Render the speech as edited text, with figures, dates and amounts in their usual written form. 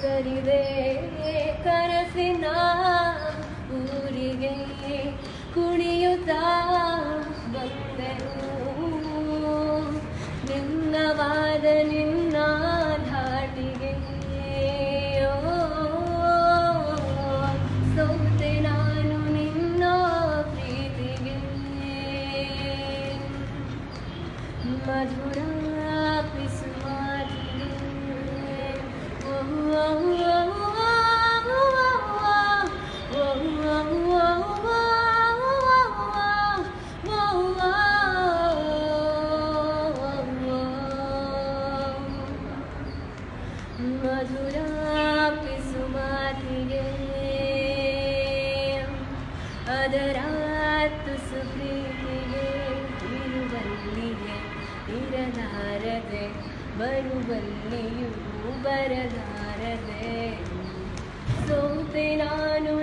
ಸರಿದೆ ಕನಸಿನ ಊರಿಗೆ ಕುಣಿಯುತ್ತಾ ಬಂದೆನು ನಿನ್ನವಾದ ನಿನ್ನ ಧಾಟಿಗೆ ಸೋತೆ ನಾನು ನಿನ್ನ ಪ್ರೀತಿಗೆ ಮಧುರ ಪಿಸುಮಾತಿಗೆ ಮಧುರ ಪಿಸುಮಾತಿಗೆ ಅದರ ತುಸು ಪ್ರೀತಿಗೆ ಇರುವಲ್ಲಿಗೆ ಇರಲಾರದೆ ಬರುವಲ್ಲಿಯೂ ಬರಲಾರದೆ ಸೋತೆ ನಾನು